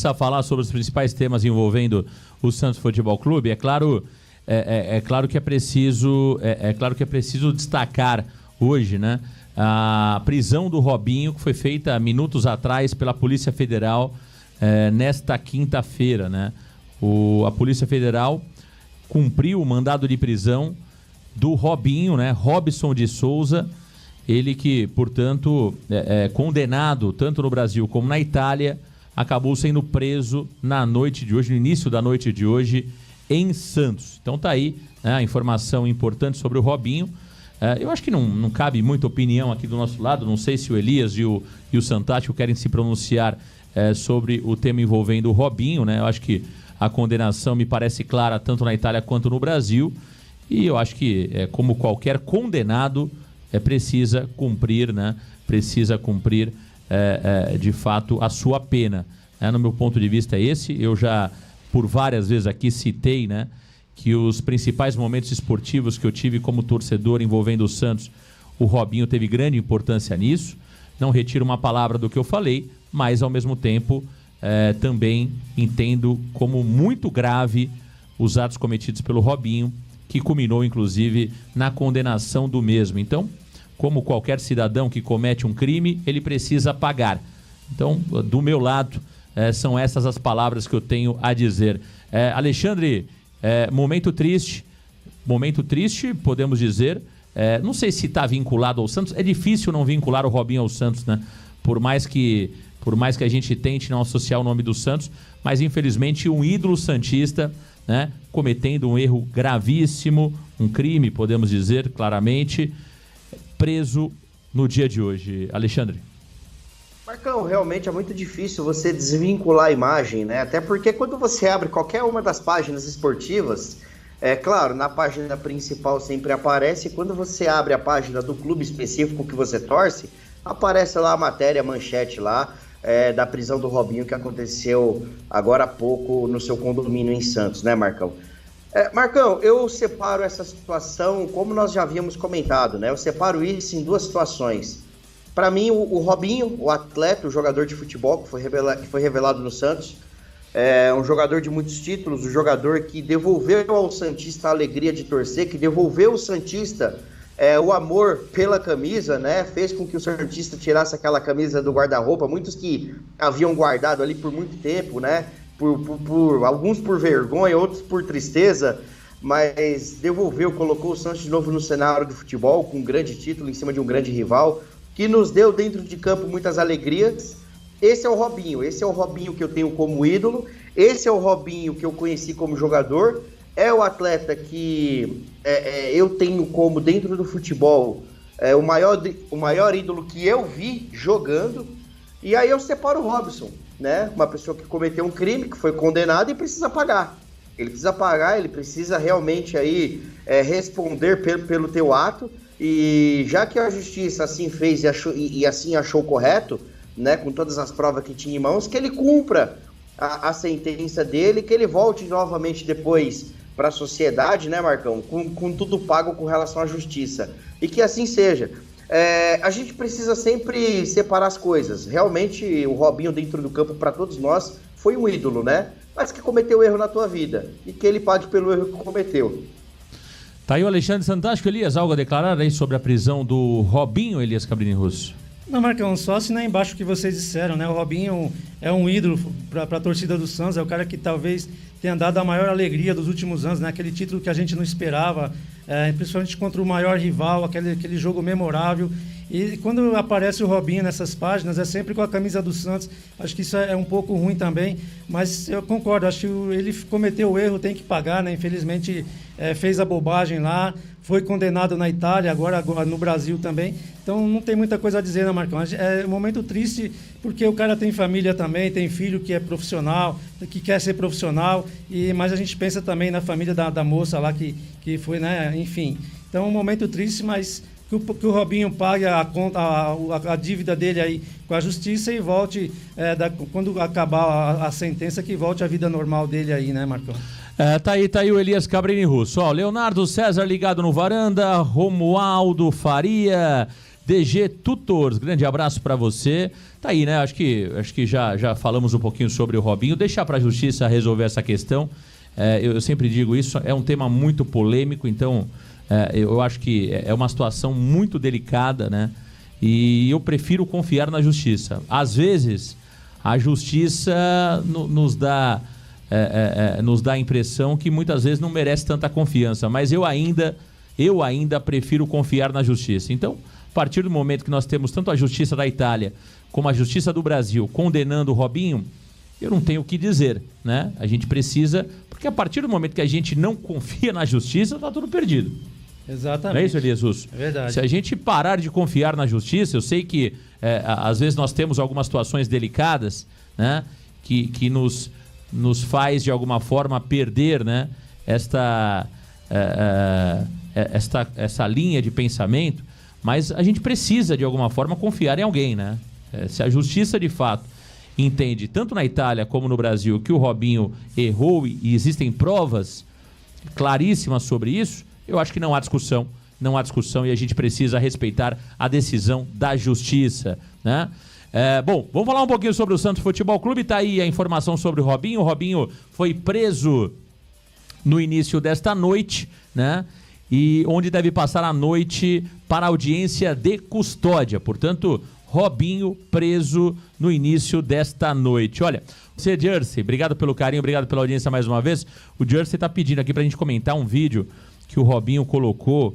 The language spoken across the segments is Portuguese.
A falar sobre os principais temas envolvendo o Santos Futebol Clube, é claro que é preciso destacar hoje, né, a prisão do Robinho, que foi feita minutos atrás pela Polícia Federal nesta quinta-feira, né? A Polícia Federal cumpriu o mandado de prisão do Robinho, né, Robson de Souza, ele que, portanto, condenado tanto no Brasil como na Itália, acabou sendo preso no início da noite de hoje, em Santos. Então tá aí, né, a informação importante sobre o Robinho. Eu acho que não cabe muita opinião aqui do nosso lado, não sei se o Elias e o Santático querem se pronunciar sobre o tema envolvendo o Robinho, né? Eu acho que a condenação me parece clara tanto na Itália quanto no Brasil, e eu acho que, como qualquer condenado, precisa cumprir, né? Precisa cumprir de fato a sua pena. No meu ponto de vista é esse. Eu já por várias vezes aqui citei, né, que os principais momentos esportivos que eu tive como torcedor envolvendo o Santos, o Robinho teve grande importância nisso. Não retiro uma palavra do que eu falei, mas ao mesmo tempo também entendo como muito grave os atos cometidos pelo Robinho, que culminou inclusive na condenação do mesmo. Então, como qualquer cidadão que comete um crime, ele precisa pagar. Então, do meu lado, são essas as palavras que eu tenho a dizer. Alexandre, momento triste, podemos dizer. Não sei se está vinculado ao Santos. É difícil não vincular o Robinho ao Santos, né? Por mais que a gente tente não associar o nome do Santos, mas infelizmente um ídolo santista, né, cometendo um erro gravíssimo, um crime, podemos dizer claramente, preso no dia de hoje. Alexandre. Marcão, realmente é muito difícil você desvincular a imagem, né? Até porque quando você abre qualquer uma das páginas esportivas, claro, na página principal sempre aparece, e quando você abre a página do clube específico que você torce, aparece lá a matéria, a manchete lá, da prisão do Robinho, que aconteceu agora há pouco no seu condomínio em Santos, né, Marcão? Marcão, eu separo essa situação, como nós já havíamos comentado, né? Eu separo isso em duas situações. Para mim, o Robinho, o atleta, o jogador de futebol que foi revelado no Santos, um jogador de muitos títulos, um jogador que devolveu ao santista a alegria de torcer, que devolveu ao santista o amor pela camisa, né? Fez com que o santista tirasse aquela camisa do guarda-roupa, muitos que haviam guardado ali por muito tempo, né? Alguns por vergonha, outros por tristeza, mas devolveu, colocou o Santos de novo no cenário do futebol, com um grande título em cima de um grande rival, que nos deu dentro de campo muitas alegrias. Esse é o Robinho que eu tenho como ídolo, esse é o Robinho que eu conheci como jogador, é o atleta que eu tenho como, dentro do futebol, o maior ídolo que eu vi jogando. E aí eu separo o Robson, né? Uma pessoa que cometeu um crime, que foi condenado e precisa pagar. Ele precisa pagar, ele precisa realmente aí responder pelo teu ato. E já que a justiça assim fez e assim achou correto, né, com todas as provas que tinha em mãos, que ele cumpra a sentença dele, que ele volte novamente depois para a sociedade, né, Marcão, com tudo pago com relação à justiça. E que assim seja. A gente precisa sempre separar as coisas. Realmente, o Robinho dentro do campo, para todos nós, foi um ídolo, né? Mas que cometeu erro na tua vida. E que ele pague pelo erro que cometeu. Tá aí o Alexandre Santástico. Elias, algo a declarar aí sobre a prisão do Robinho, Elias Cabrini Russo? Não, Marcão, só assinar embaixo o que vocês disseram, né? O Robinho é um ídolo para a torcida do Santos, é o cara que talvez tenha dado a maior alegria dos últimos anos, né? Aquele título que a gente não esperava, principalmente contra o maior rival, aquele jogo memorável. E quando aparece o Robinho nessas páginas, é sempre com a camisa do Santos. Acho que isso é um pouco ruim também, mas eu concordo, acho que ele cometeu o erro, tem que pagar, né? Infelizmente fez a bobagem lá, foi condenado na Itália, agora no Brasil também. Então não tem muita coisa a dizer, né, Marcão? É um momento triste, porque o cara tem família também, tem filho que é profissional, que quer ser profissional, mas a gente pensa também na família da moça lá que foi, né? Enfim. Então é um momento triste, mas que o Robinho pague a dívida dele aí com a justiça e volte, quando acabar a sentença, que volte à vida normal dele aí, né, Marcão? Tá aí o Elias Cabrini Russo. Leonardo César ligado no Varanda, Romualdo Faria, DG Tutors, grande abraço para você. Tá aí, né? Acho que já falamos um pouquinho sobre o Robinho. Deixar para a Justiça resolver essa questão. Eu sempre digo isso, é um tema muito polêmico, então eu acho que é uma situação muito delicada, né? E eu prefiro confiar na Justiça. Às vezes, a Justiça nos dá a impressão que muitas vezes não merece tanta confiança, mas eu ainda prefiro confiar na Justiça. Então, a partir do momento que nós temos tanto a Justiça da Itália como a Justiça do Brasil condenando o Robinho, eu não tenho o que dizer, né? A gente precisa, porque a partir do momento que a gente não confia na Justiça, está tudo perdido. Exatamente. Não é isso, Elias Russo? É verdade. Se a gente parar de confiar na Justiça, eu sei que às vezes nós temos algumas situações delicadas, né? Que nos faz de alguma forma perder, né? Essa linha de pensamento, mas a gente precisa de alguma forma confiar em alguém, né? Se a Justiça de fato entende, tanto na Itália como no Brasil, que o Robinho errou e existem provas claríssimas sobre isso, eu acho que não há discussão e a gente precisa respeitar a decisão da Justiça, né? Bom, vamos falar um pouquinho sobre o Santos Futebol Clube. Tá aí a informação sobre o Robinho. O Robinho foi preso no início desta noite, né? E onde deve passar a noite para audiência de custódia. Portanto, Robinho preso no início desta noite. Olha, você, Jersey, obrigado pelo carinho, obrigado pela audiência mais uma vez. O Jersey tá pedindo aqui pra gente comentar um vídeo que o Robinho colocou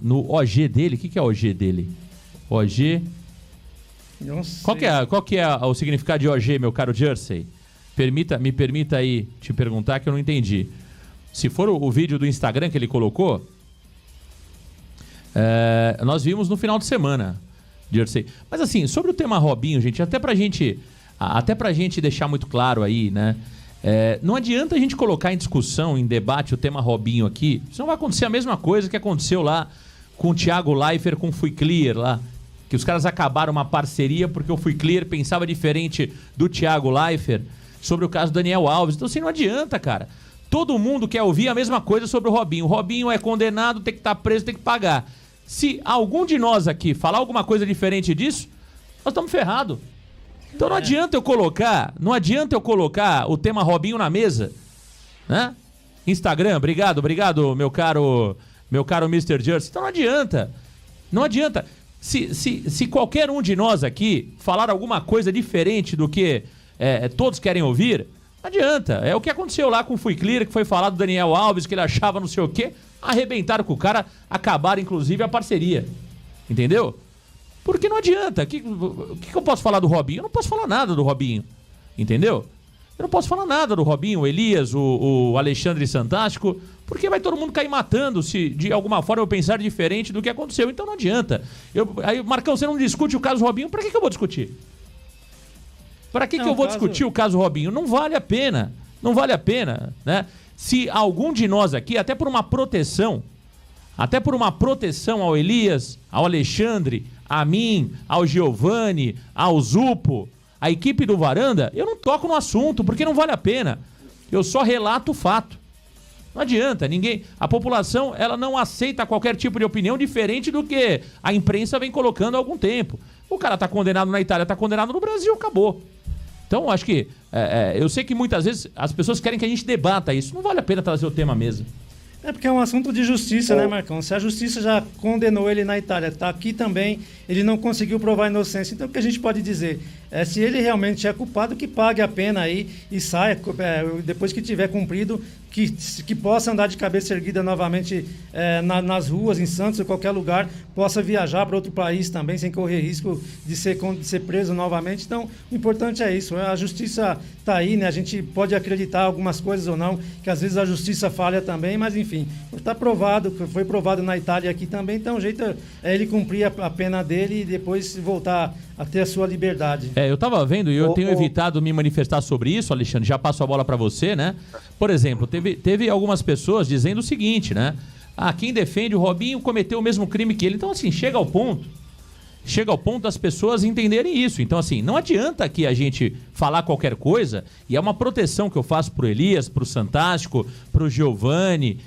no OG dele. O que é o OG dele? OG... Qual que é o significado de OG, meu caro Jersey? Me permita aí te perguntar, que eu não entendi. Se for o vídeo do Instagram que ele colocou, nós vimos no final de semana, Jersey. Mas assim, sobre o tema Robinho, gente, até pra gente deixar muito claro aí, né? Não adianta a gente colocar em discussão, em debate o tema Robinho aqui, senão vai acontecer a mesma coisa que aconteceu lá com o Thiago Leifert com o Fui Clear lá. Que os caras acabaram uma parceria porque o Fui Clear pensava diferente do Thiago Leifert sobre o caso do Daniel Alves. Então assim, não adianta, cara. Todo mundo quer ouvir a mesma coisa sobre o Robinho. O Robinho é condenado, tem que estar preso, tem que pagar. Se algum de nós aqui falar alguma coisa diferente disso, nós estamos ferrados. Então não adianta eu colocar o tema Robinho na mesa, né? Instagram, obrigado, meu caro Mr. Jersey. Então não adianta. Se qualquer um de nós aqui falar alguma coisa diferente do que todos querem ouvir, não adianta. É o que aconteceu lá com o Fui Clear, que foi falado do Daniel Alves, que ele achava não sei o quê, arrebentaram com o cara, acabaram inclusive a parceria. Entendeu? Porque não adianta. O que eu posso falar do Robinho? Eu não posso falar nada do Robinho. Entendeu? Eu não posso falar nada do Robinho, o Elias, o Alexandre Santástico, porque vai todo mundo cair matando se de alguma forma eu pensar diferente do que aconteceu. Então não adianta. Aí, Marcão, você não discute o caso Robinho, pra que eu vou discutir? Pra que eu vou discutir o caso Robinho? Não vale a pena. Não vale a pena, né? Se algum de nós aqui, até por uma proteção ao Elias, ao Alexandre, a mim, ao Giovani, ao Zupo, a equipe do Varanda, eu não toco no assunto, porque não vale a pena. Eu só relato o fato. Não adianta, a população, ela não aceita qualquer tipo de opinião diferente do que a imprensa vem colocando há algum tempo. O cara tá condenado na Itália, tá condenado no Brasil, acabou. Então, acho que, eu sei que muitas vezes as pessoas querem que a gente debata isso. Não vale a pena trazer o tema à mesa. Porque é um assunto de justiça, né, Marcão? Se a justiça já condenou ele na Itália, tá aqui também, ele não conseguiu provar a inocência. Então, o que a gente pode dizer? Se ele realmente é culpado, que pague a pena aí e saia, depois que tiver cumprido, que possa andar de cabeça erguida novamente nas ruas, em Santos ou qualquer lugar, possa viajar para outro país também, sem correr risco de ser preso novamente. Então, o importante é isso. A justiça está aí, né? A gente pode acreditar algumas coisas ou não, que às vezes a justiça falha também, mas enfim, está provado, foi provado na Itália aqui também, então o jeito é ele cumprir a pena dele e depois voltar a ter a sua liberdade. Eu estava vendo e eu tenho evitado me manifestar sobre isso, Alexandre, já passo a bola para você, né? Por exemplo, teve algumas pessoas dizendo o seguinte, né? Quem defende o Robinho cometeu o mesmo crime que ele. Então, assim, chega ao ponto das pessoas entenderem isso. Então, assim, não adianta que a gente falar qualquer coisa, e é uma proteção que eu faço pro Elias, pro Santástico, pro Giovani,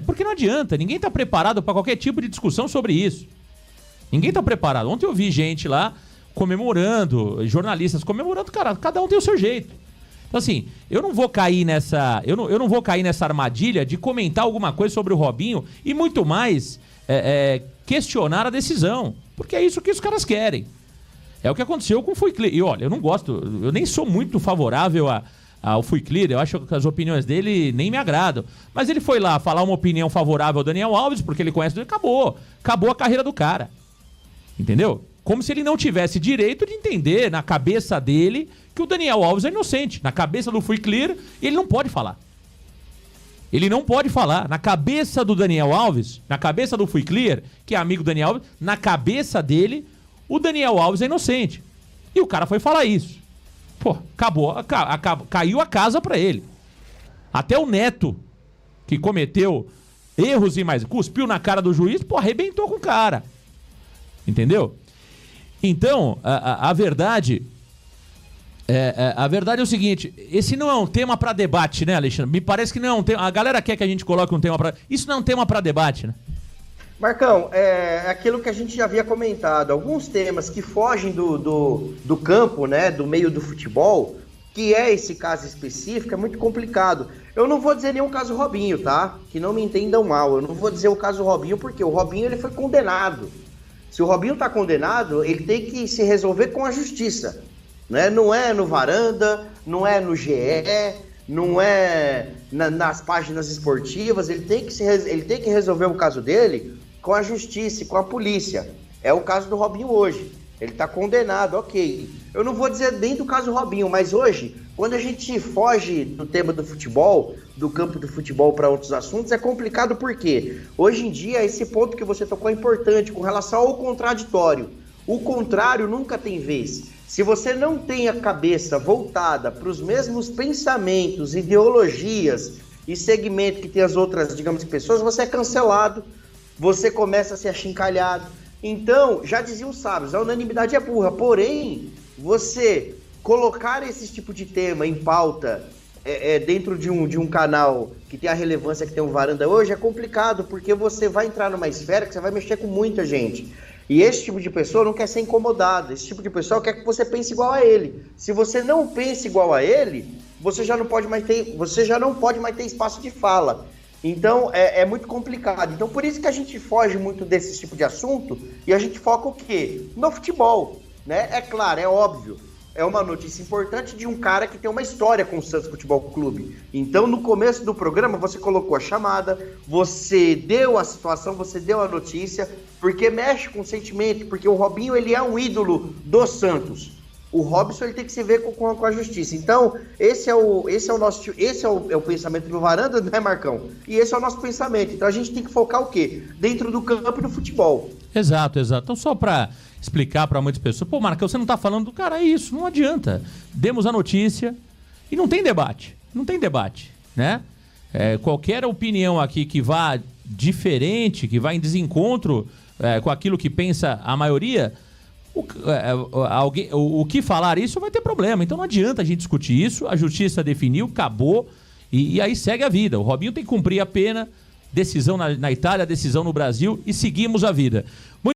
porque não adianta, ninguém está preparado para qualquer tipo de discussão sobre isso. Ninguém tá preparado. Ontem eu vi gente lá comemorando, jornalistas comemorando, cara, cada um tem o seu jeito. Então assim, eu não vou cair nessa, eu não vou cair nessa armadilha de comentar alguma coisa sobre o Robinho e muito mais questionar a decisão, porque é isso que os caras querem. É o que aconteceu com o Fui Clear. E olha, eu não gosto, eu nem sou muito favorável ao Fui Clear, eu acho que as opiniões dele nem me agradam. Mas ele foi lá falar uma opinião favorável ao Daniel Alves, porque ele conhece, acabou a carreira do cara. Entendeu? Como se ele não tivesse direito de entender na cabeça dele que o Daniel Alves é inocente. Na cabeça do Fui Clear, ele não pode falar. Ele não pode falar. Na cabeça do Daniel Alves, na cabeça do Fui Clear, que é amigo do Daniel Alves, na cabeça dele, o Daniel Alves é inocente. E o cara foi falar isso. Pô, caiu a casa pra ele. Até o Neto, que cometeu erros e mais, cuspiu na cara do juiz, pô, arrebentou com o cara. Entendeu? Então, a verdade é o seguinte, esse não é um tema pra debate, né, Alexandre? Me parece que não é um tema, a galera quer que a gente coloque um tema pra... Isso não é um tema pra debate, né? Marcão, é aquilo que a gente já havia comentado, alguns temas que fogem do campo, né, do meio do futebol, que é esse caso específico, é muito complicado. Eu não vou dizer nenhum caso Robinho, tá? Que não me entendam mal, eu não vou dizer o caso Robinho, porque o Robinho ele foi condenado. Se o Robinho tá condenado, ele tem que se resolver com a justiça, né? Não é no Varanda, não é no GE, não é nas páginas esportivas, ele tem que resolver o caso dele com a justiça e com a polícia. É o caso do Robinho hoje. Ele está condenado, ok. Eu não vou dizer nem do caso Robinho, mas hoje, quando a gente foge do tema do futebol, do campo do futebol para outros assuntos, é complicado porque hoje em dia esse ponto que você tocou é importante com relação ao contraditório. O contrário nunca tem vez. Se você não tem a cabeça voltada para os mesmos pensamentos, ideologias e segmentos que tem as outras, digamos, pessoas, você é cancelado. Você começa a ser achincalhado. Então, já diziam os sábios, a unanimidade é burra. Porém, você colocar esse tipo de tema em pauta dentro de um canal que tem a relevância que tem o Varanda hoje é complicado, porque você vai entrar numa esfera que você vai mexer com muita gente. E esse tipo de pessoa não quer ser incomodado. Esse tipo de pessoa quer que você pense igual a ele. Se você não pensa igual a ele, você já não pode mais ter espaço de fala. Então, é muito complicado. Então, por isso que a gente foge muito desse tipo de assunto e a gente foca o quê? No futebol, né? É claro, é óbvio. É uma notícia importante de um cara que tem uma história com o Santos Futebol Clube. Então, no começo do programa, você colocou a chamada, você deu a situação, você deu a notícia, porque mexe com o sentimento, porque o Robinho, ele é um ídolo do Santos. O Robson ele tem que se ver com a justiça. Então, esse é o pensamento do Varanda, né, Marcão? E esse é o nosso pensamento. Então, a gente tem que focar o quê? Dentro do campo e do futebol. Exato. Então, só para explicar para muitas pessoas, pô, Marcão, você não tá falando do cara, é isso, não adianta. Demos a notícia e não tem debate, né? Qualquer opinião aqui que vá diferente, que vá em desencontro com aquilo que pensa a maioria... O que falar isso vai ter problema. Então não adianta a gente discutir isso. A justiça definiu, acabou e aí segue a vida. O Robinho tem que cumprir a pena. Decisão na Itália, decisão no Brasil e seguimos a vida.